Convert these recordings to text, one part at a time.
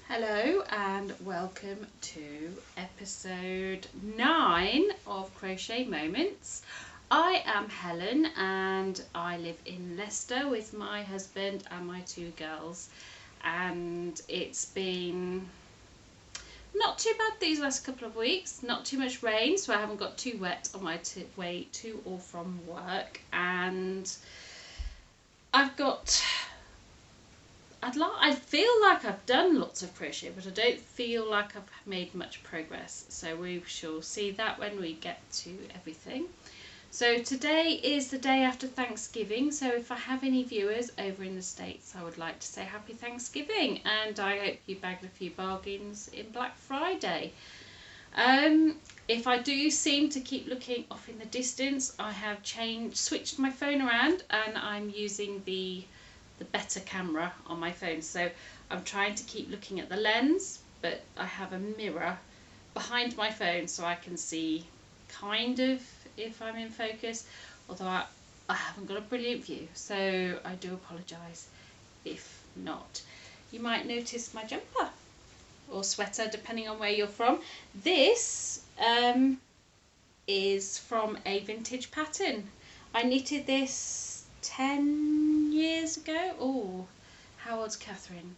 Hello and welcome to episode 9 of Crochet Moments. I am Helen and I live in Leicester with my husband and my 2 girls, and it's been not too bad these last couple of weeks, not too much rain, so I haven't got too wet on my way to or from work, and I feel like I've done lots of crochet, but I don't feel like I've made much progress. So we shall see that when we get to everything. So today is the day after Thanksgiving. So if I have any viewers over in the States, I would like to say happy Thanksgiving. And I hope you bagged a few bargains in Black Friday. If I do seem to keep looking off in the distance, I have switched my phone around and I'm using the better camera on my phone, so I'm trying to keep looking at the lens, but I have a mirror behind my phone so I can see kind of if I'm in focus, although I haven't got a brilliant view, so I do apologise if not. You might notice my jumper or sweater depending on where you're from. This is from a vintage pattern. I knitted this 10 years ago. Oh, how old's Catherine?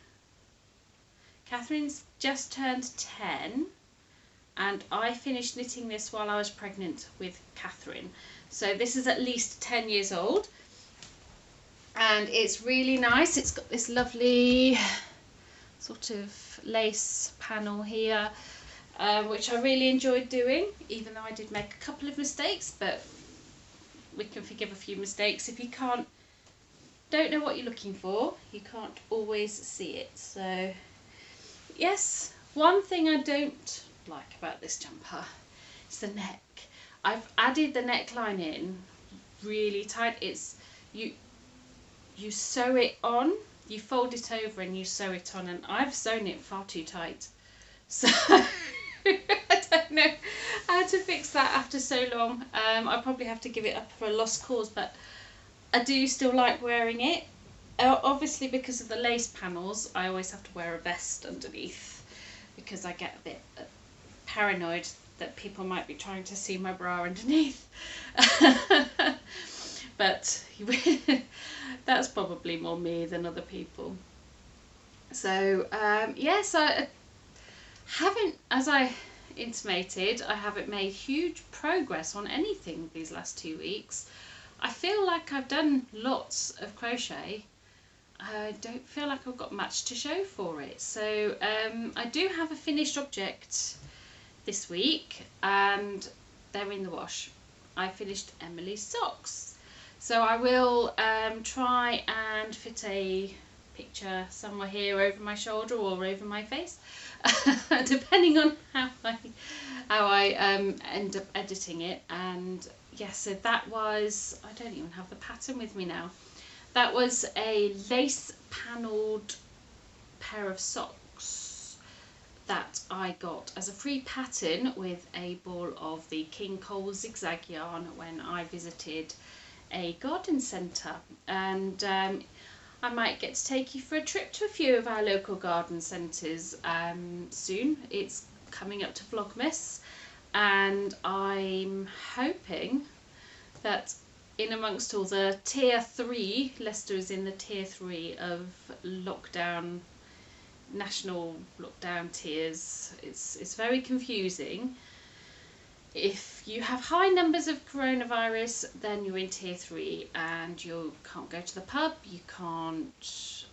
Catherine's just turned 10, and I finished knitting this while I was pregnant with Catherine. So this is at least 10 years old, and it's really nice. It's got this lovely sort of lace panel here, which I really enjoyed doing, even though I did make a couple of mistakes, but we can forgive a few mistakes. If you don't know what you're looking for, you can't always see it. So yes, one thing I don't like about this jumper is the neck. I've added the neckline in really tight. It's you sew it on, you fold it over and you sew it on, and I've sewn it far too tight, so I don't know how to fix that after so long. I probably have to give it up for a lost cause, but I do still like wearing it. Obviously because of the lace panels, I always have to wear a vest underneath because I get a bit paranoid that people might be trying to see my bra underneath. But that's probably more me than other people. So yes, I haven't, as I intimated, I haven't made huge progress on anything these last 2 weeks. I feel like I've done lots of crochet. I don't feel like I've got much to show for it. So I do have a finished object this week and they're in the wash. I finished Emily's socks. So I will try and fit a picture somewhere here over my shoulder or over my face, depending on how I end up editing it. And yes, so that was, I don't even have the pattern with me now. That was a lace panelled pair of socks that I got as a free pattern with a ball of the King Cole zigzag yarn when I visited a garden centre, and I might get to take you for a trip to a few of our local garden centres soon. It's coming up to Vlogmas, and I'm hoping that in amongst all the tier 3, Leicester is in the tier 3 of lockdown, national lockdown tiers. It's very confusing. If you have high numbers of coronavirus, then you're in tier 3 and you can't go to the pub, you can't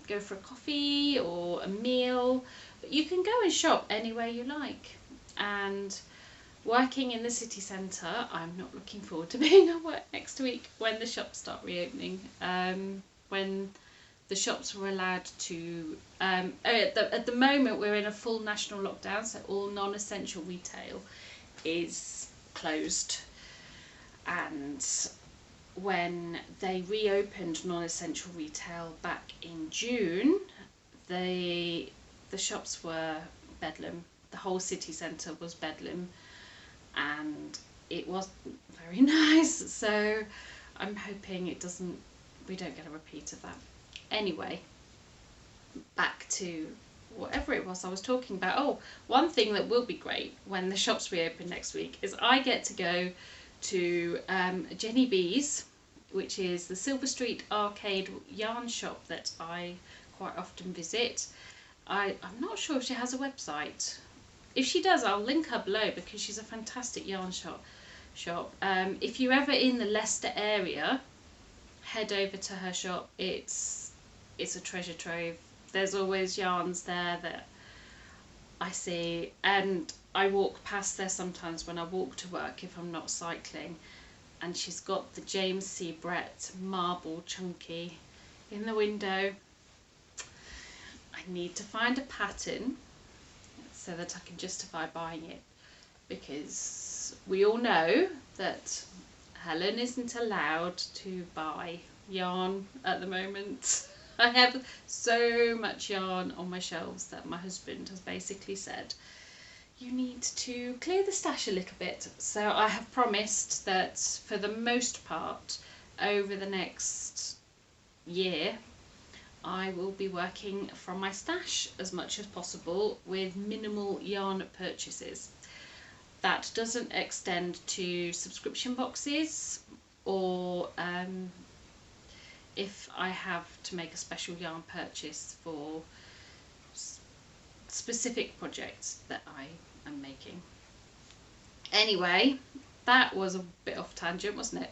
go for a coffee or a meal, but you can go and shop anywhere you like. And working in the city centre, I'm not looking forward to being at work next week when the shops start reopening. When the shops were allowed to, at the moment we're in a full national lockdown, so all non-essential retail is closed, and when they reopened non-essential retail back in June, the shops were bedlam. The whole city centre was bedlam, and it wasn't very nice, so I'm hoping we don't get a repeat of that. Anyway, back to whatever it was I was talking about. Oh, one thing that will be great when the shops reopen next week is I get to go to Jenny B's, which is the Silver Street arcade yarn shop that I quite often visit. I'm not sure if she has a website. If she does, I'll link her below because she's a fantastic yarn shop. If you're ever in the Leicester area, head over to her shop. It's a treasure trove. There's always yarns there that I see, and I walk past there sometimes when I walk to work if I'm not cycling, and she's got the James C. Brett marble chunky in the window. I need to find a pattern so that I can justify buying it, because we all know that Helen isn't allowed to buy yarn at the moment. I have so much yarn on my shelves that my husband has basically said, you need to clear the stash a little bit. So I have promised that for the most part over the next year I will be working from my stash as much as possible with minimal yarn purchases. That doesn't extend to subscription boxes or if I have to make a special yarn purchase for specific projects that I am making. Anyway, that was a bit off tangent, wasn't it?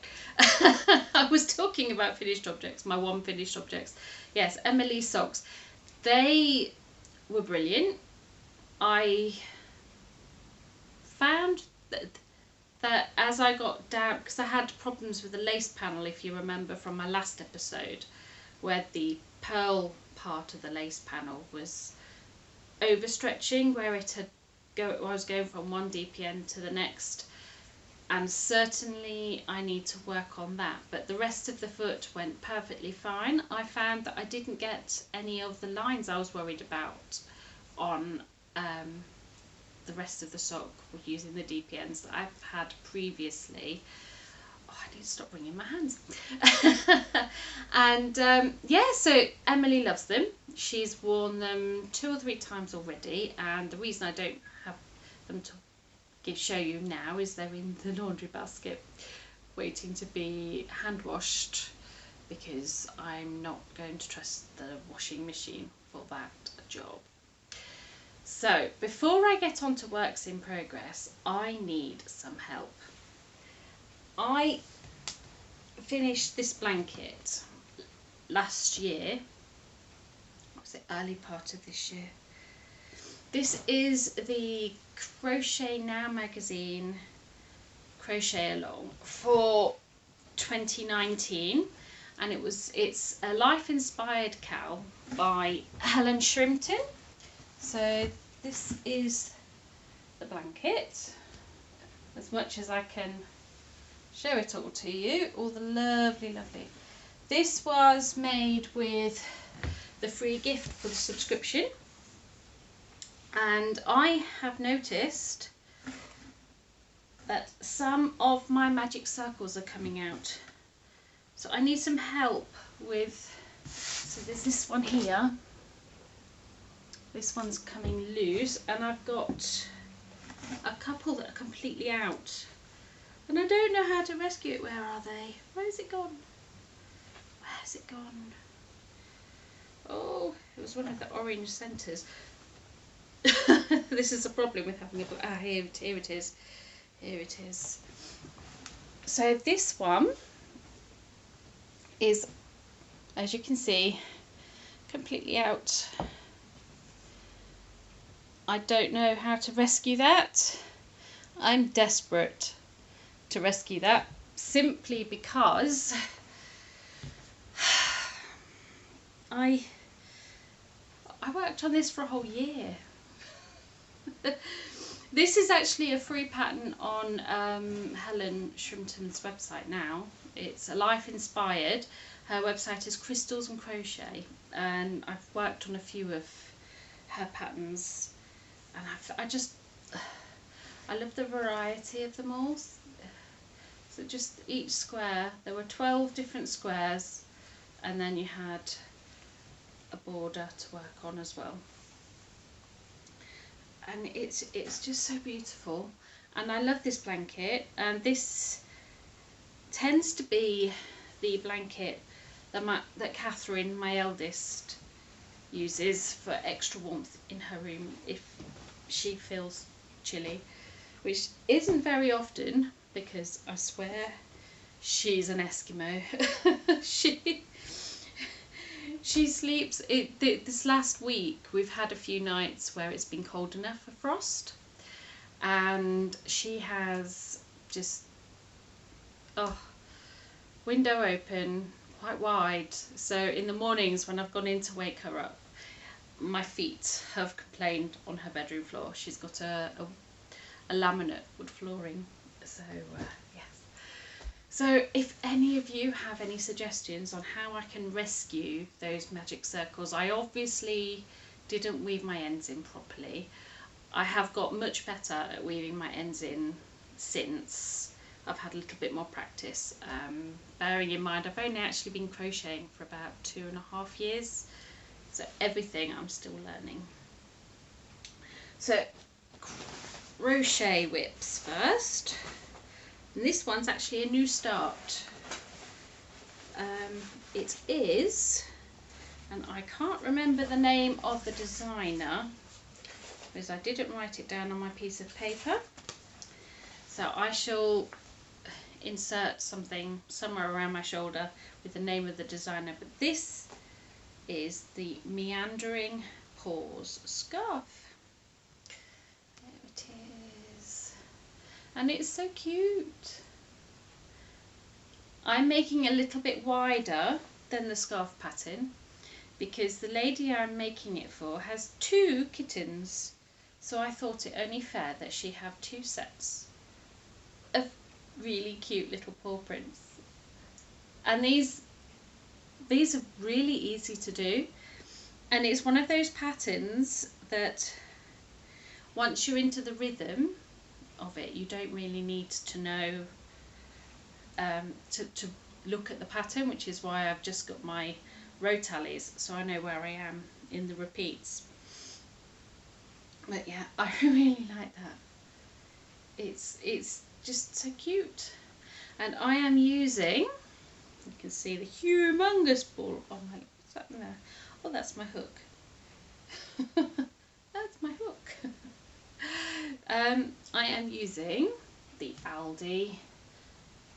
I was talking about finished objects, my one finished objects. Yes, Emily's socks. They were brilliant. I found that as I got down, because I had problems with the lace panel, if you remember from my last episode, where the pearl part of the lace panel was overstretching, where I was going from one DPN to the next, and certainly I need to work on that, but the rest of the foot went perfectly fine. I found that I didn't get any of the lines I was worried about on the rest of the sock using the DPNs that I've had previously. Oh, I need to stop wringing my hands. And yeah, so Emily loves them. She's worn them 2 or 3 times already, and the reason I don't have them to show you now is they're in the laundry basket waiting to be hand washed, because I'm not going to trust the washing machine for that job. So before I get on to works in progress, I need some help. I finished this blanket last year. What was it? Early part of this year. This is the Crochet Now magazine Crochet Along for 2019, and it's a life inspired CAL by Helen Shrimpton. So this is the blanket, as much as I can show it all to you, all the lovely. This was made with the free gift for the subscription, and I have noticed that some of my magic circles are coming out, so I need some help with, so there's this one here. This one's coming loose, and I've got a couple that are completely out, and I don't know how to rescue it. Where are they? Where's it gone? Where's it gone? Oh, it was one of the orange centres. This is a problem with having a here it is. Here it is. So this one is, as you can see, completely out. I don't know how to rescue that. I'm desperate to rescue that, simply because I worked on this for a whole year. This is actually a free pattern on Helen Shrimpton's website now. It's a life inspired. Her website is Crystals and Crochet, and I've worked on a few of her patterns. And I love the variety of them all. So just each square, there were 12 different squares, and then you had a border to work on as well. and it's just so beautiful. And I love this blanket, and this tends to be the blanket that Catherine, my eldest, uses for extra warmth in her room if she feels chilly, which isn't very often because I swear she's an Eskimo. She sleeps this last week we've had a few nights where it's been cold enough for frost, and she has just window open quite wide, so in the mornings when I've gone in to wake her up, my feet have complained on her bedroom floor. She's got a laminate wood flooring, so yes. So if any of you have any suggestions on how I can rescue those magic circles, I obviously didn't weave my ends in properly. I have got much better at weaving my ends in since I've had a little bit more practice, bearing in mind I've only actually been crocheting for about 2.5 years, so everything I'm still learning. So crochet whips first, and this one's actually a new start. It is, and I can't remember the name of the designer because I didn't write it down on my piece of paper, so I shall insert something somewhere around my shoulder with the name of the designer, but this is the Meandering Paws Scarf. There it is, and it's so cute. I'm making a little bit wider than the scarf pattern because the lady I'm making it for has 2 kittens, so I thought it only fair that she have 2 sets of really cute little paw prints. And these are really easy to do, and it's one of those patterns that once you're into the rhythm of it, you don't really need to know to look at the pattern, which is why I've just got my row tallies so I know where I am in the repeats. But yeah, I really like that. It's just so cute, and I am using, you can see the humongous ball on my, what's that in there? Oh, that's my hook. That's my hook. I am using the Aldi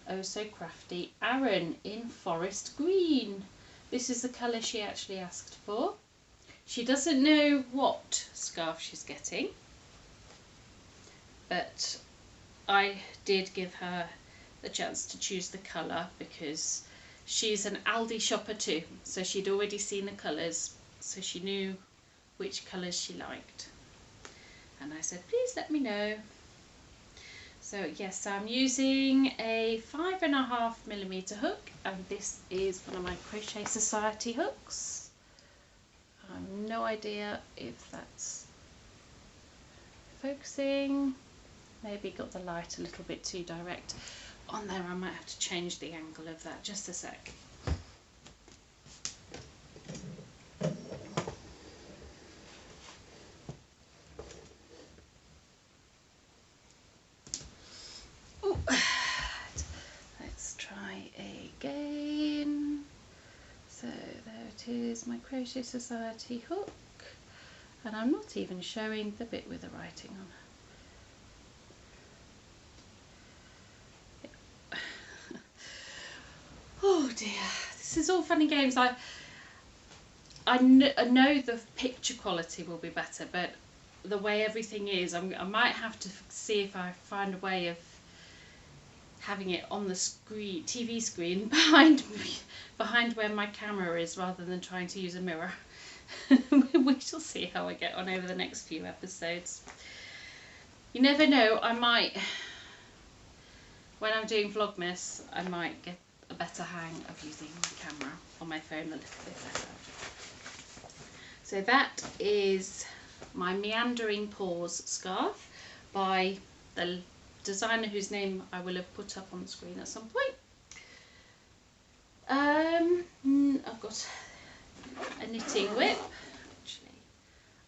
Oh So Crafty Aran in Forest Green. This is the colour she actually asked for. She doesn't know what scarf she's getting, but I did give her the chance to choose the colour because she's an Aldi shopper too, so she'd already seen the colours, so she knew which colours she liked. And I said, please let me know. So yes, I'm using a 5.5mm hook, and this is one of my Crochet Society hooks. I have no idea if that's focusing. Maybe got the light a little bit too direct on there. I might have to change the angle of that, just a sec. Ooh. Let's try again. So there it is, my Crochet Society hook, and I'm not even showing the bit with the writing on. Oh dear, this is all fun and games. I know the picture quality will be better, but the way everything is, I might have to see if I find a way of having it on the screen, TV screen behind where my camera is, rather than trying to use a mirror. We shall see how I get on over the next few episodes. You never know, I might, when I'm doing Vlogmas, I might get a better hang of using my camera on my phone a little bit better. So that is my Meandering Paws Scarf by the designer whose name I will have put up on the screen at some point. I've got a knitting whip. Actually,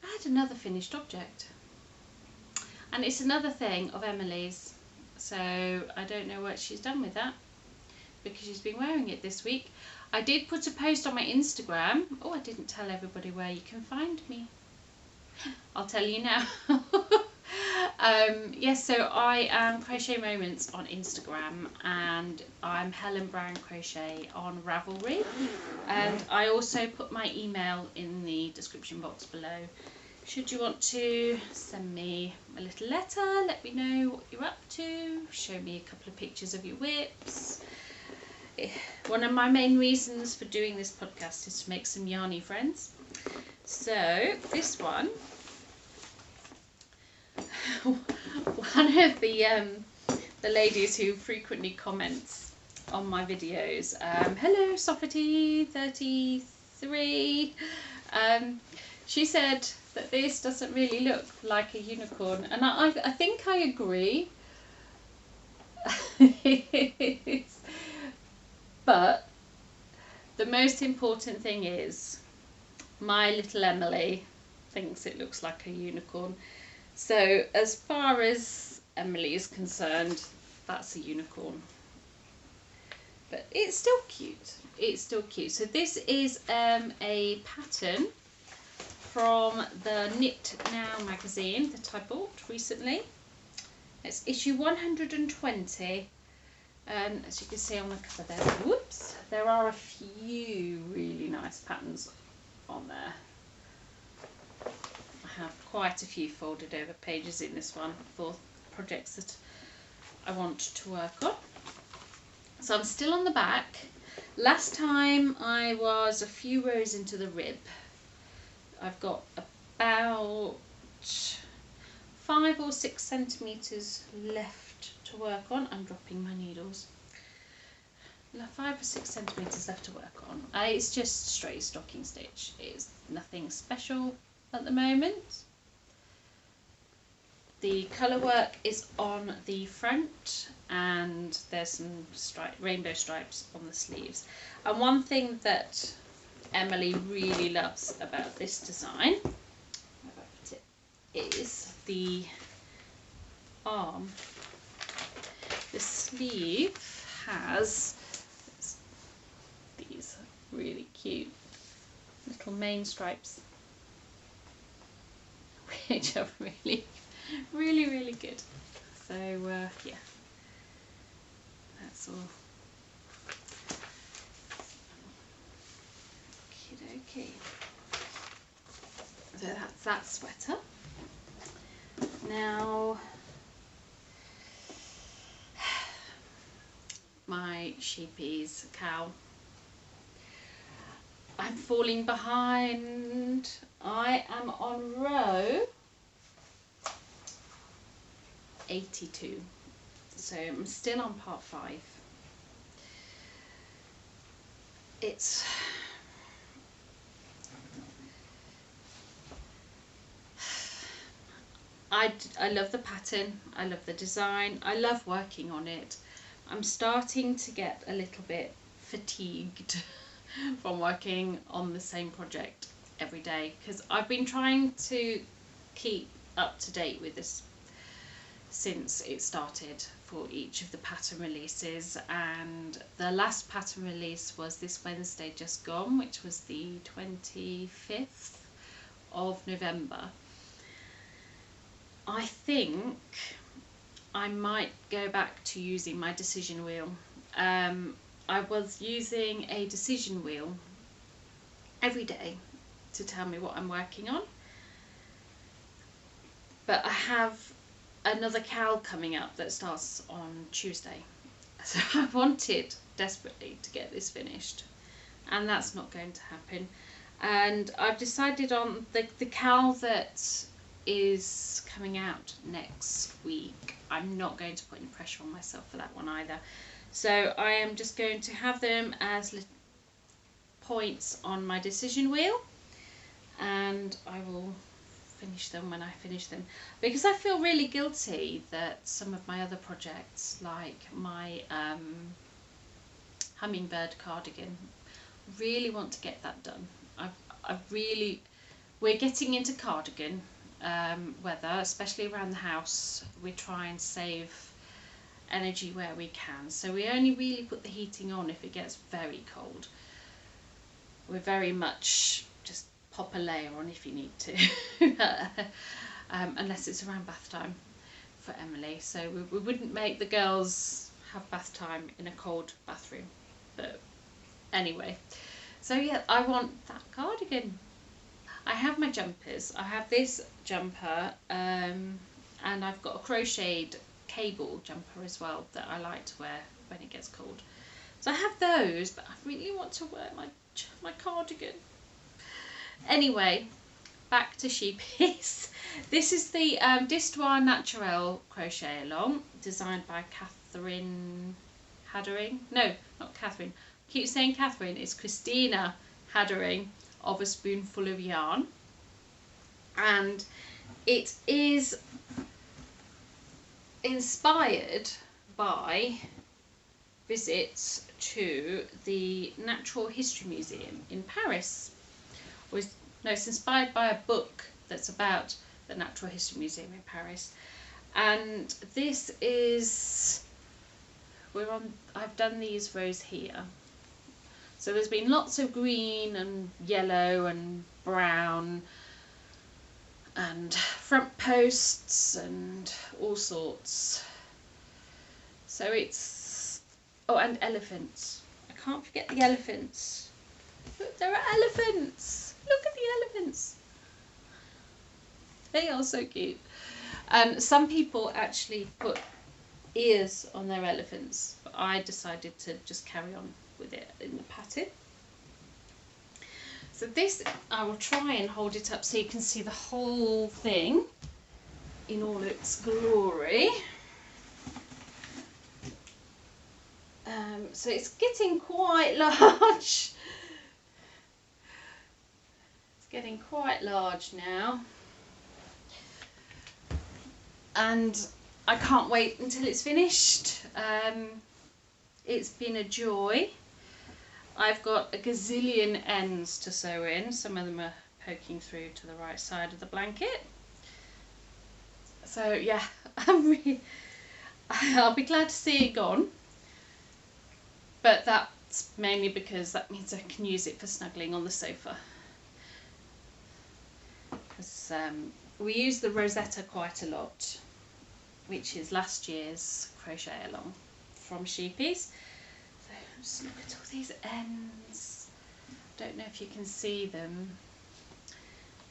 I had another finished object. And it's another thing of Emily's, so I don't know what she's done with that, because she's been wearing it this week. I did put a post on my Instagram. Oh, I didn't tell everybody where you can find me. I'll tell you now. Yes, so I am Crochet Moments on Instagram, and I'm Helen Brown Crochet on Ravelry, and I also put my email in the description box below. Should you want to send me a little letter, let me know what you're up to, show me a couple of pictures of your whips. One of my main reasons for doing this podcast is to make some yarny friends. So this one, one of the ladies who frequently comments on my videos, hello Sophity33, she said that this doesn't really look like a unicorn, and I think I agree. But the most important thing is my little Emily thinks it looks like a unicorn. So as far as Emily is concerned, that's a unicorn. But it's still cute. It's still cute. So this is a pattern from the Knit Now magazine that I bought recently. It's issue 120. And as you can see on the cover there, whoops, there are a few really nice patterns on there. I have quite a few folded over pages in this one for projects that I want to work on. So I'm still on the back. Last time I was a few rows into the rib. I've got about 5 or 6 centimetres left to work on. I'm dropping my needles. 5 or 6 centimetres left to work on. It's just straight stocking stitch. It's nothing special at the moment. The colour work is on the front, and there's some rainbow stripes on the sleeves. And one thing that Emily really loves about this design is the arm. The sleeve has these really cute little main stripes, which are really good. So yeah, that's all. Okay. So that's that sweater. Now my Schjeepes CAL. I'm falling behind. I am on row 82, so I'm still on part 5. It's I love the pattern, I love the design, I love working on it. I'm starting to get a little bit fatigued from working on the same project every day, because I've been trying to keep up to date with this since it started for each of the pattern releases, and the last pattern release was this Wednesday just gone, which was the 25th of November. I think I might go back to using my decision wheel. I was using a decision wheel every day to tell me what I'm working on, but I have another CAL coming up that starts on Tuesday, so I wanted desperately to get this finished, and that's not going to happen. And I've decided on the CAL that is coming out next week. I'm not going to put any pressure on myself for that one either, so I am just going to have them as points on my decision wheel, and I will finish them when I finish them, because I feel really guilty that some of my other projects, like my hummingbird cardigan, really want to get that done. We're getting into cardigan, weather, especially around the house, we try and save energy where we can. So we only really put the heating on if it gets very cold. We're very much just pop a layer on if you need to, unless it's around bath time for Emily. So we wouldn't make the girls have bath time in a cold bathroom. But anyway, so yeah, I want that cardigan. I have my jumpers. I have this jumper, and I've got a crocheted cable jumper as well that I like to wear when it gets cold. So I have those, but I really want to wear my cardigan. Anyway, back to Scheepes. This is the d'Histoire Naturelle Crochet Along, designed by Hadderingh. No, not Catherine. I keep saying Catherine. It's Christina Hadderingh of A Spoonful of Yarn. And it is inspired by visits to the Natural History Museum in Paris. No, it's inspired by a book that's about the Natural History Museum in Paris. And this is, I've done these rows here. So there's been lots of green and yellow and brown and front posts and all sorts. So it's, oh, and elephants. I can't forget the elephants. Look, there are elephants. Look at the elephants. They are so cute. And some people actually put ears on their elephants, but I decided to just carry on with it in the pattern. So this, I will try and hold it up so you can see the whole thing in all its glory. So it's getting quite large. It's getting quite large now. And I can't wait until it's finished. It's been a joy. I've got a gazillion ends to sew in. Some of them are poking through to the right side of the blanket. So yeah, I'll be glad to see it gone. But that's mainly because that means I can use it for snuggling on the sofa. Because we use the Rosetta quite a lot, which is last year's crochet along from Scheepes. So just look at all these ends. Don't know if you can see them,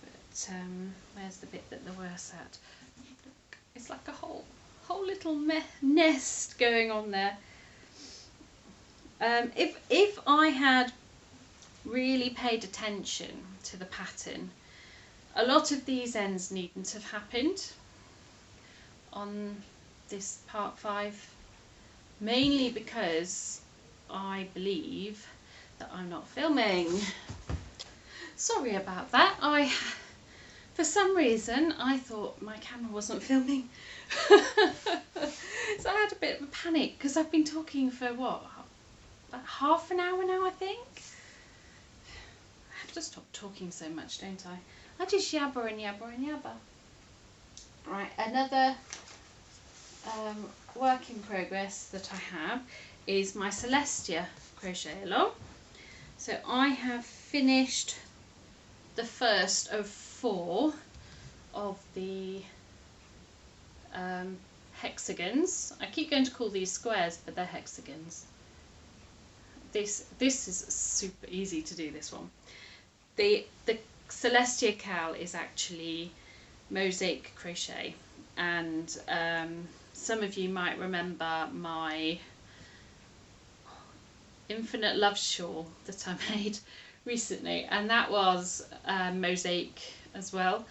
but where's the bit that they're worse at? Look, it's like a whole little nest going on there. If I had really paid attention to the pattern, a lot of these ends needn't have happened on this part 5, mainly because I believe that I'm not filming. Sorry about that. For some reason, I thought my camera wasn't filming. So I had a bit of a panic because I've been talking for what? About half an hour now, I think. I have to stop talking so much, don't I? I just yabber and yabber and yabber. Right, another work in progress that I have is my Celestia crochet along. So I have finished the first of 4 of the hexagons. I keep going to call these squares, but they're hexagons. This is super easy to do, this one. The Celestia CAL is actually mosaic crochet, and some of you might remember my Infinite Love shawl that I made recently, and that was mosaic as well.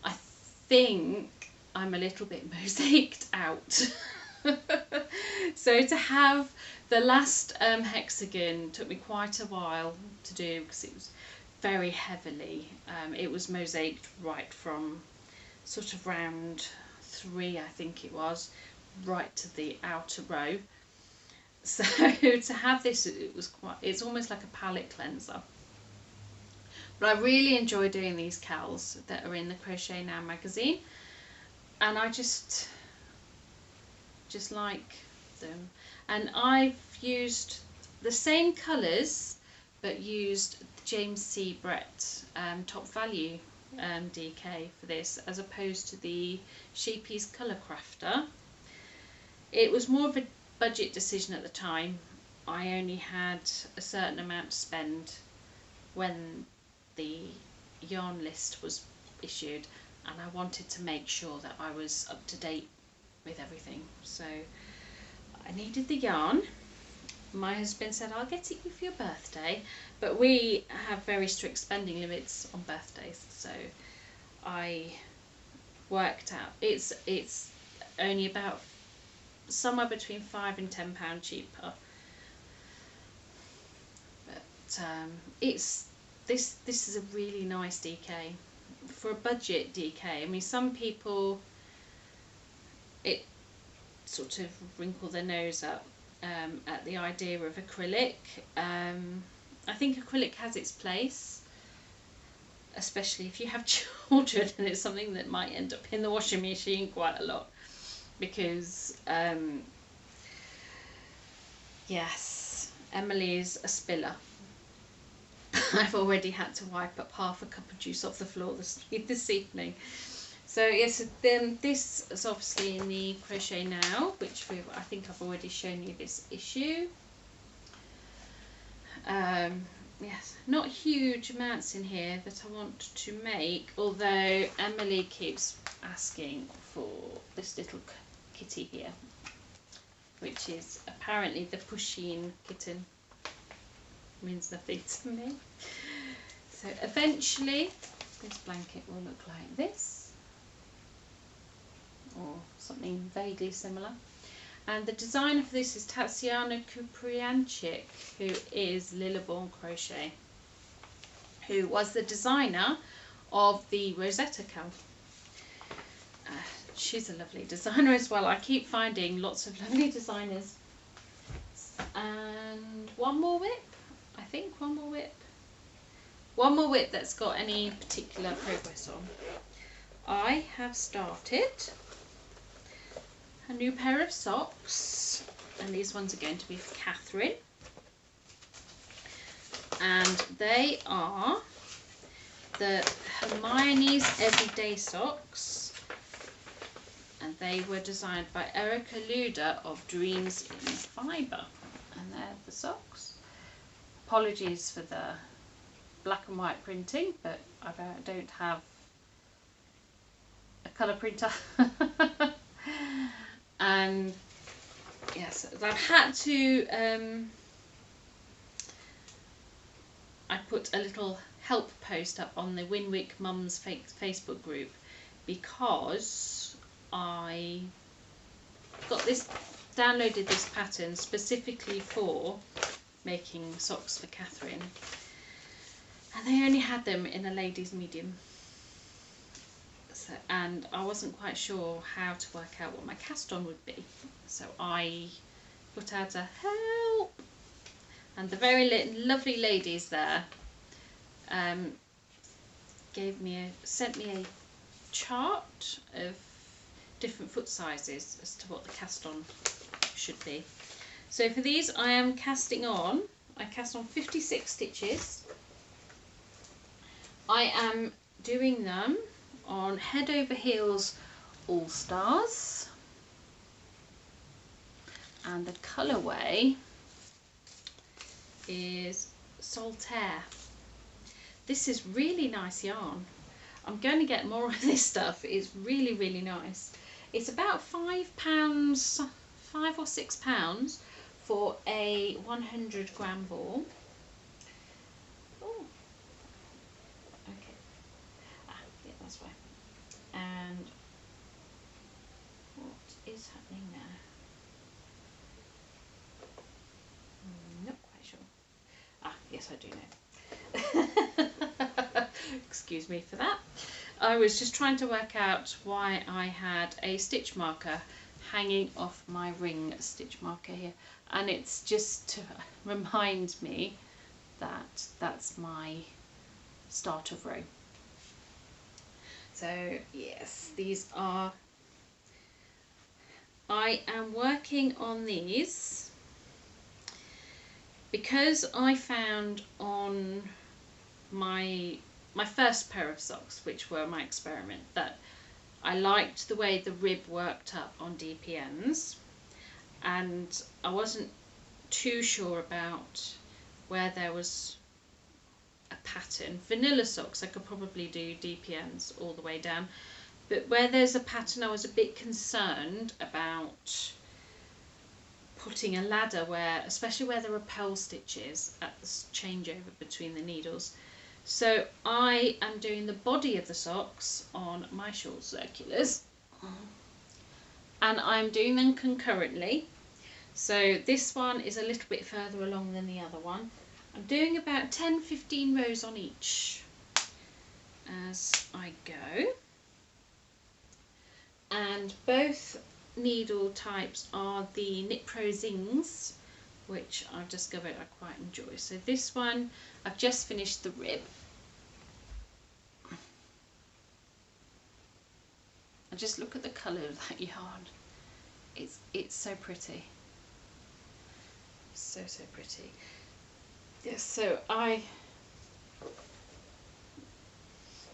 I think I'm a little bit mosaiced out. So to have the last hexagon took me quite a while to do because it was very heavily. It was mosaiced right from sort of round 3, I think it was, right to the outer row. So to have this, it's almost like a palette cleanser. But I really enjoy doing these CALs that are in the Crochet Now magazine, and I just like them. And I've used the same colours but used James C. Brett Top Value DK for this, as opposed to the Scheepes Colour Crafter. It was more of a budget decision at the time. I only had a certain amount to spend when the yarn list was issued, and I wanted to make sure that I was up to date with everything. So I needed the yarn. My husband said, I'll get it you for your birthday, but we have very strict spending limits on birthdays, so I worked out it's only about somewhere between £5 and £10 cheaper. But it's this is a really nice DK for a budget DK. I mean, some people it sort of wrinkle their nose up at the idea of acrylic. I think acrylic has its place, especially if you have children, and it's something that might end up in the washing machine quite a lot, because yes, Emily's a spiller. I've already had to wipe up half a cup of juice off the floor this evening. So yes, then this is obviously in the Crochet Now, which I think I've already shown you this issue. Yes, not huge amounts in here that I want to make, although Emily keeps asking for this little kitty here, which is apparently the Pusheen kitten. Means nothing to me. So eventually this blanket will look like this, or something vaguely similar. And the designer for this is Tatsiana Kuprianchyk, who is Lilla Born Crochet, who was the designer of the Rosetta CAL. She's a lovely designer as well. I keep finding lots of lovely designers. And one more whip. I think one more whip that's got any particular progress on. I have started a new pair of socks, and these ones are going to be for Catherine, and they are the Hermione's Everyday Socks, and they were designed by Erica Lueder of Dreams in Fibre, and they're the socks. Apologies for the black and white printing, but I don't have a colour printer. And yes, I've had to I put a little help post up on the Winwick Mums Facebook group, because I downloaded this pattern specifically for making socks for Catherine, and they only had them in a ladies medium, so, and I wasn't quite sure how to work out what my cast on would be, so I put out a help, and the very lovely ladies there sent me a chart of different foot sizes as to what the cast on should be. So for these I cast on 56 stitches. I am doing them on Head Over Heels All Stars, and the colourway is Solitaire. This is really nice yarn. I'm going to get more of this stuff. It's really, really nice. It's about £5 or £6 for a 100 gram ball. Oh, okay. Yeah, that's right. And what is happening there? Not quite sure. Yes, I do know. Excuse me for that. I was just trying to work out why I had a stitch marker hanging off my ring stitch marker here, and it's just to remind me that that's my start of row. So yes, these are, I am working on these because I found on my first pair of socks, which were my experiment, that I liked the way the rib worked up on DPNs, and I wasn't too sure about where there was a pattern. Vanilla socks I could probably do DPNs all the way down, but where there's a pattern I was a bit concerned about putting a ladder where, especially where there are purl stitches at the changeover between the needles. So I am doing the body of the socks on my short circulars, and I'm doing them concurrently. So this one is a little bit further along than the other one. I'm doing about 10-15 rows on each as I go, and both needle types are the Knit Pro Zings, which I've discovered I quite enjoy. So this one, I've just finished the rib. And just look at the colour of that yarn. It's so pretty. So pretty. Yes, so I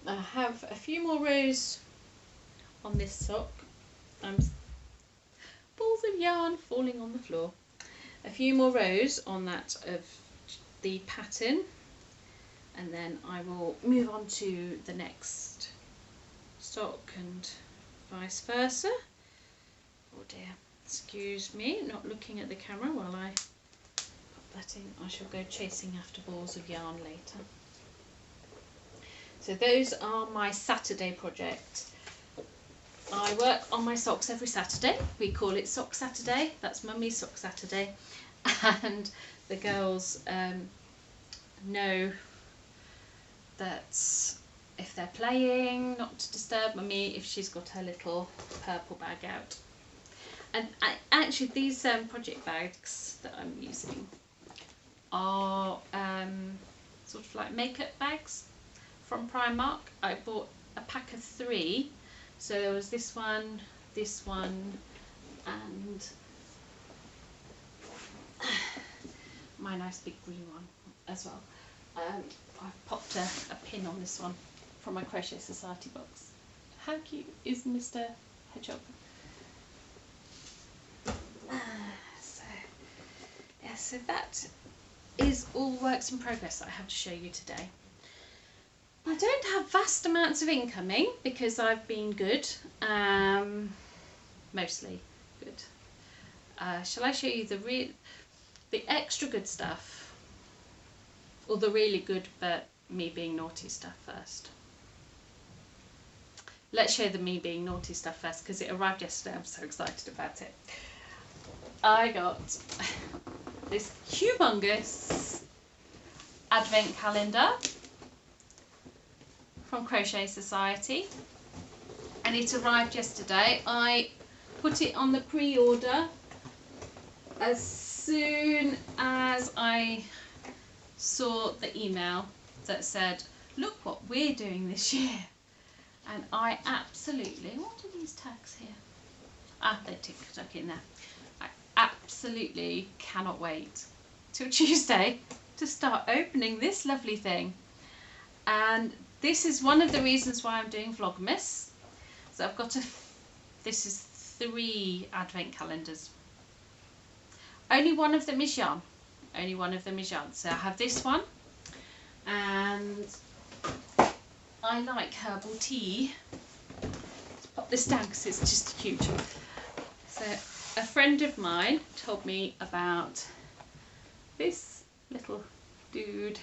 have a few more rows on this sock. Balls of yarn falling on the floor. A few more rows on that of the pattern, and then I will move on to the next sock and vice versa. Oh dear, excuse me, not looking at the camera while I pop that in. I shall go chasing after balls of yarn later. So those are my Saturday project. I work on my socks every Saturday. We call it Sock Saturday. That's Mummy's Sock Saturday. And the girls know that if they're playing, not to disturb Mummy if she's got her little purple bag out. And actually these project bags that I'm using are sort of like makeup bags from Primark. I bought a pack of 3. So there was this one, and my nice big green one as well. I've popped a pin on this one from my Crochet Society box. How cute is Mr. Hedgehog? So that is all works in progress that I have to show you today. I don't have vast amounts of incoming because I've been good, mostly good. Shall I show you the extra good stuff, or the really good but me being naughty stuff first? Let's show the me being naughty stuff first because it arrived yesterday. I'm so excited about it. I got this humongous advent calendar from Crochet Society, and it arrived yesterday. I put it on the pre-order as soon as I saw the email that said, look what we're doing this year. And I absolutely, what are these tags here? Ah, they're tucked in there. I absolutely cannot wait till Tuesday to start opening this lovely thing. And this is one of the reasons why I'm doing Vlogmas. So I've got this is 3 advent calendars. Only one of them is yarn. Only one of them is yarn. So I have this one, and I like herbal tea. Let's pop this down because it's just huge. So a friend of mine told me about this little dude,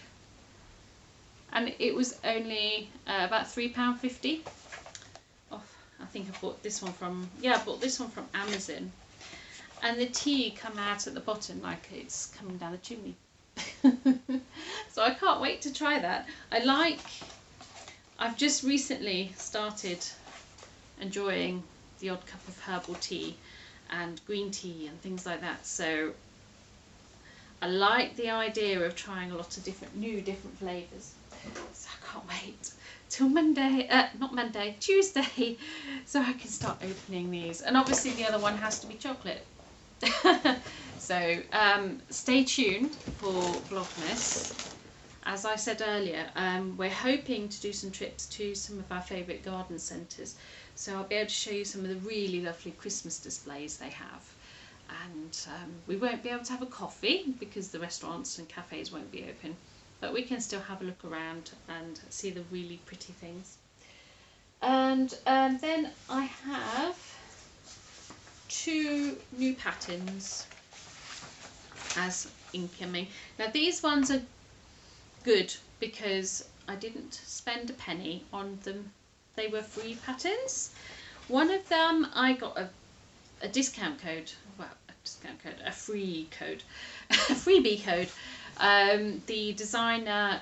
and it was only about £3.50 off. I think I bought this one from, I bought this one from Amazon, and the tea come out at the bottom like it's coming down the chimney. So I can't wait to try that. I've just recently started enjoying the odd cup of herbal tea and green tea and things like that, so I like the idea of trying a lot of different flavours. So I can't wait till Monday, not Monday, Tuesday, so I can start opening these. And obviously the other one has to be chocolate. So stay tuned for Vlogmas. As I said earlier, we're hoping to do some trips to some of our favourite garden centres, so I'll be able to show you some of the really lovely Christmas displays they have. And we won't be able to have a coffee because the restaurants and cafes won't be open, but we can still have a look around and see the really pretty things. And then I have 2 new patterns as incoming. Now these ones are good because I didn't spend a penny on them. They were free patterns. One of them I got a discount code, well, a free code, a freebie code. The designer,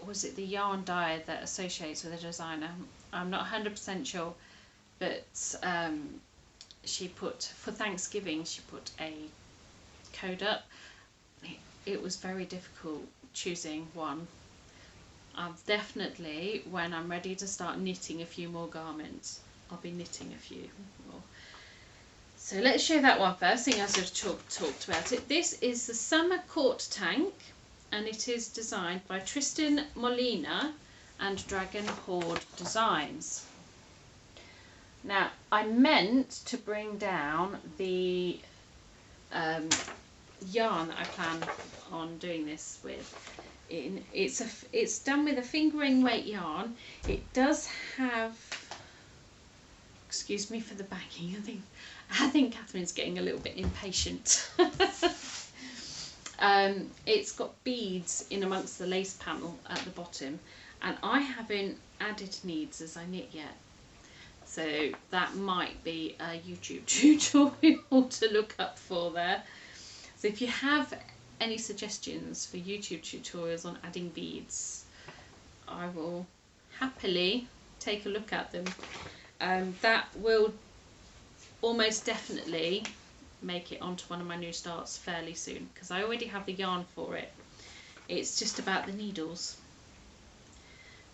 was it the yarn dye that associates with the designer? I'm not 100% sure, but she put, for Thanksgiving, she put a code up. It was very difficult choosing one. I'll definitely, when I'm ready to start knitting a few more garments, I'll be knitting a few more. So let's show that one first, seeing as I've talked about it. This is the Summer Court Tank, and it is designed by Tristan Molina and Dragon Horde Designs. Now, I meant to bring down the yarn that I plan on doing this with. It's done with a fingering weight yarn. It does have, excuse me for the banging, I think Catherine's getting a little bit impatient. It's got beads in amongst the lace panel at the bottom, and I haven't added needs as I knit yet. So that might be a YouTube tutorial to look up for there. So if you have any suggestions for YouTube tutorials on adding beads, I will happily take a look at them. That will almost definitely make it onto one of my new starts fairly soon, because I already have the yarn for it. It's just about the needles.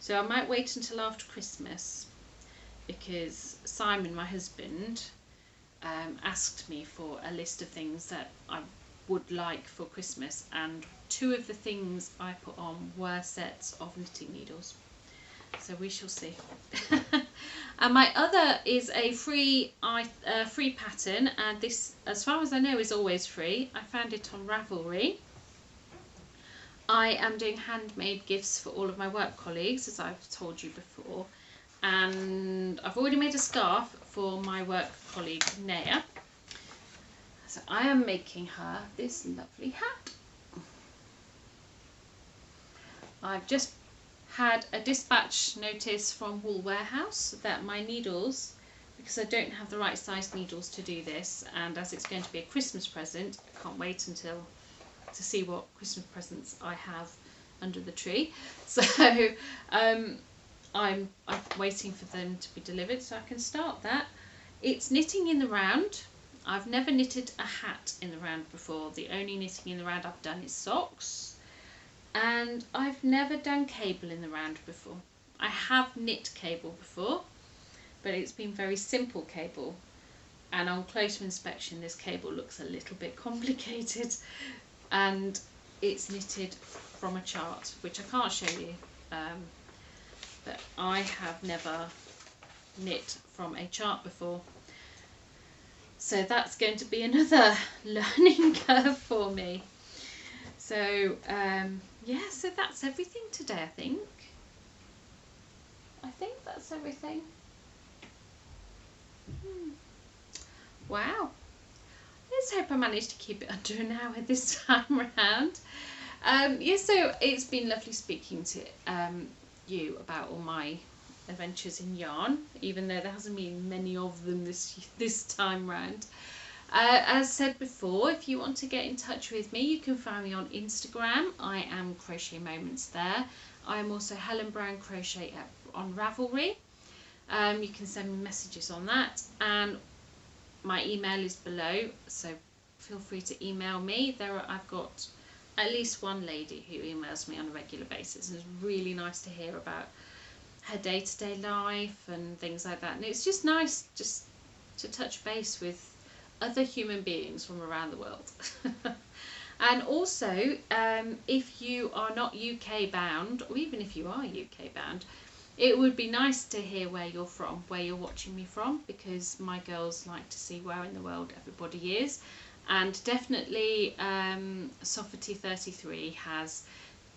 So I might wait until after Christmas, because Simon, my husband, asked me for a list of things that I would like for Christmas, and 2 of the things I put on were sets of knitting needles. So we shall see. And my other is a free pattern, and this, as far as I know, is always free. I found it on Ravelry. I am doing handmade gifts for all of my work colleagues, as I've told you before, and I've already made a scarf for my work colleague Naure. So I am making her this lovely hat. I've just had a dispatch notice from Wool Warehouse that my needles, because I don't have the right size needles to do this, and as it's going to be a Christmas present, I can't wait until to see what Christmas presents I have under the tree. So I'm waiting for them to be delivered so I can start that. It's knitting in the round. I've never knitted a hat in the round before. The only knitting in the round I've done is socks, and I've never done cable in the round before. I have knit cable before, but it's been very simple cable, and on closer inspection this cable looks a little bit complicated, and it's knitted from a chart, which I can't show you, but I have never knit from a chart before. So that's going to be another learning curve for me. So yeah, so that's everything today, I think. I think that's everything. Wow. Let's hope I managed to keep it under an hour this time around. Yeah, so it's been lovely speaking to you about all my adventures in yarn, even though there hasn't been many of them this time round. As said before, if you want to get in touch with me, you can find me on Instagram. I am Crochet Moments there. I am also Helen Brown Crochet on Ravelry. You can send me messages on that, and my email is below, so feel free to email me. I've got at least one lady who emails me on a regular basis, and it's really nice to hear about her day-to-day life and things like that. And it's just nice just to touch base with other human beings from around the world. And also, if you are not UK bound, or even if you are UK bound, it would be nice to hear where you're from, where you're watching me from, because my girls like to see where in the world everybody is. And definitely Sofety33 has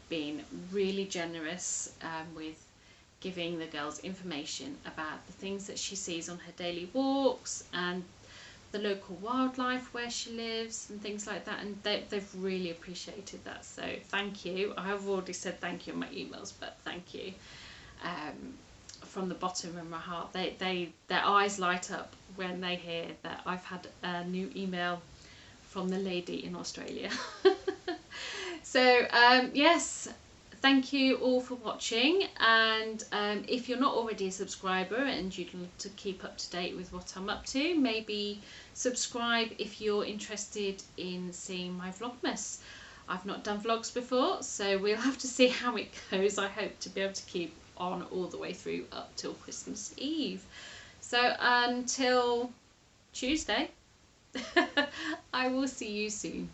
been really generous with giving the girls information about the things that she sees on her daily walks and the local wildlife where she lives and things like that, and they've really appreciated that. So thank you. I have already said thank you in my emails, but thank you from the bottom of my heart. Their eyes light up when they hear that I've had a new email from the lady in Australia. So yes, thank you all for watching, and if you're not already a subscriber and you'd like to keep up to date with what I'm up to, maybe subscribe if you're interested in seeing my Vlogmas. I've not done vlogs before, so we'll have to see how it goes. I hope to be able to keep on all the way through up till Christmas Eve. So until Tuesday, I will see you soon.